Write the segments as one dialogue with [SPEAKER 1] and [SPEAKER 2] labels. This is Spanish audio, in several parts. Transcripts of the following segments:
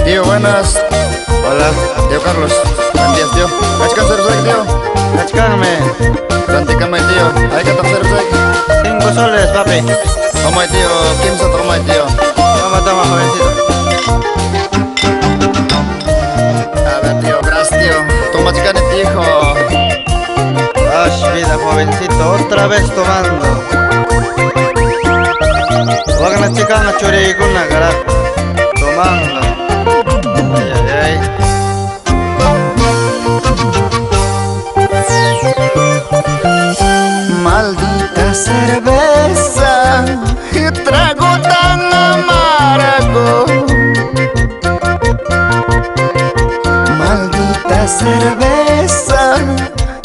[SPEAKER 1] Tío, buenas.
[SPEAKER 2] Hola.
[SPEAKER 1] Tío Carlos. Buen día, tío. Kachkan serbsek, tío.
[SPEAKER 2] Kachkanme.
[SPEAKER 1] Rantikamay, tío. Ay, katak serbsek.
[SPEAKER 2] 5 soles, papi.
[SPEAKER 1] Tomay, tío. Kimsa tomay, tío.
[SPEAKER 2] Toma, jovencito.
[SPEAKER 1] A ver, tío. Gracias, tío. Toma, chica, hijo.
[SPEAKER 2] Vida, jovencito. Otra vez tomando. Wag na chica na churi ko na gara. Tomando. Ay.
[SPEAKER 1] Maldita cerveza y trago tan amargo. Maldita cerveza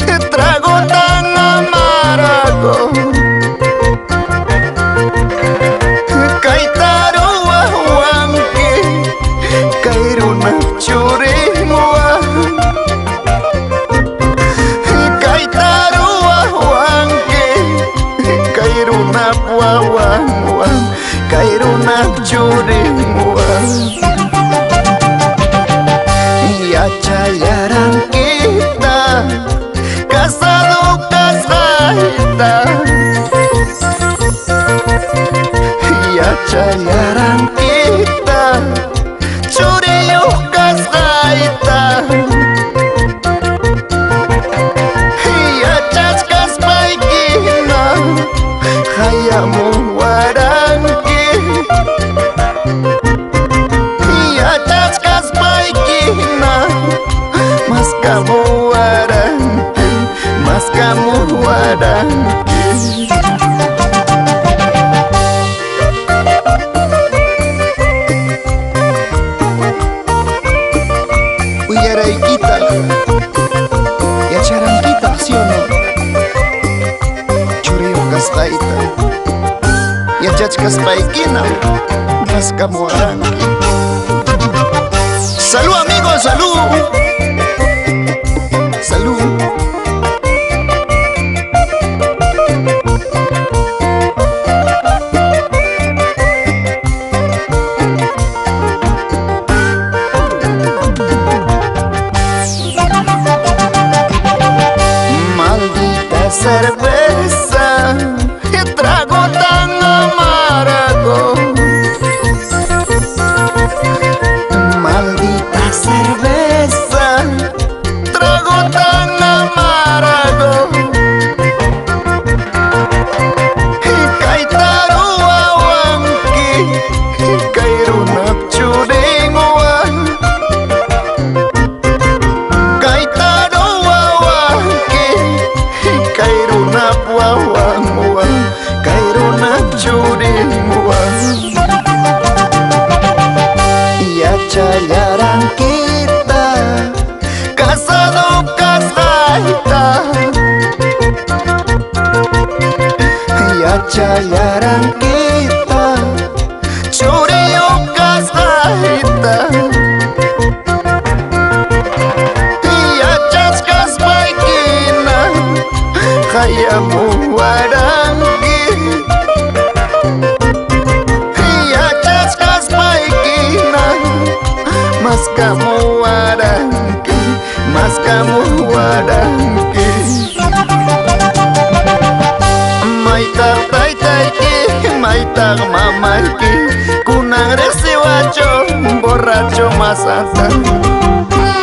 [SPEAKER 1] y trago tan amargo. Kaitaro wawanki kairuna churimwa. Kaitaro wawanki kairuna wawanwa kairuna churimwa. Ya chayaran kita casado casaita. Ya chayaran kita curiyo casaita. Ya chaskas paikina hayamu waranki. Ya chaskas paikina mas kamu waranki, mas kamu waranki. Uyaray kita, ya charang kita, ¿sí o no? Churiyo kaskaita, ya chachkas paikina, mas kamu waranki. Salud, amigos, salud. Salud. Maldita cerveza y trago tan amargo. Maldita cerveza, trago tan amargo. Kaitaro wawanki kairuna churingwa. Kaitaro wawanki kairuna wawanwa kairuna churingwa. Ya chayaran kita casado casaita. Ya chayaran kita curiyo casaita. Ya chaskas paikina hayamu warangi. Ya chaskas paikina mas kamu waranki, mas kamu waranki. Maitar taitaiki, maitar mamaiki, kunang resiwacho, borracho masata.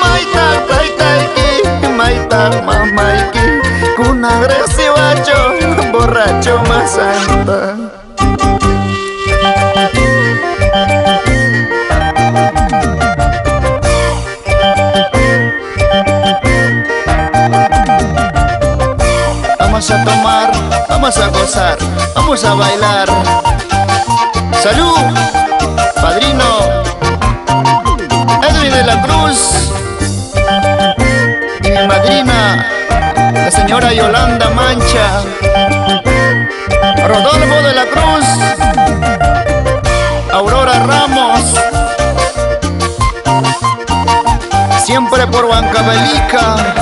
[SPEAKER 1] Maitar taitaiki, maitar mamaiki, kunang resiwacho, borracho masata. Vamos a tomar, vamos a gozar, vamos a bailar. ¡Salud! Padrino Edwin de la Cruz y mi madrina, la señora Yolanda Mancha. Rodolfo de la Cruz, Aurora Ramos, siempre por Huancavelica.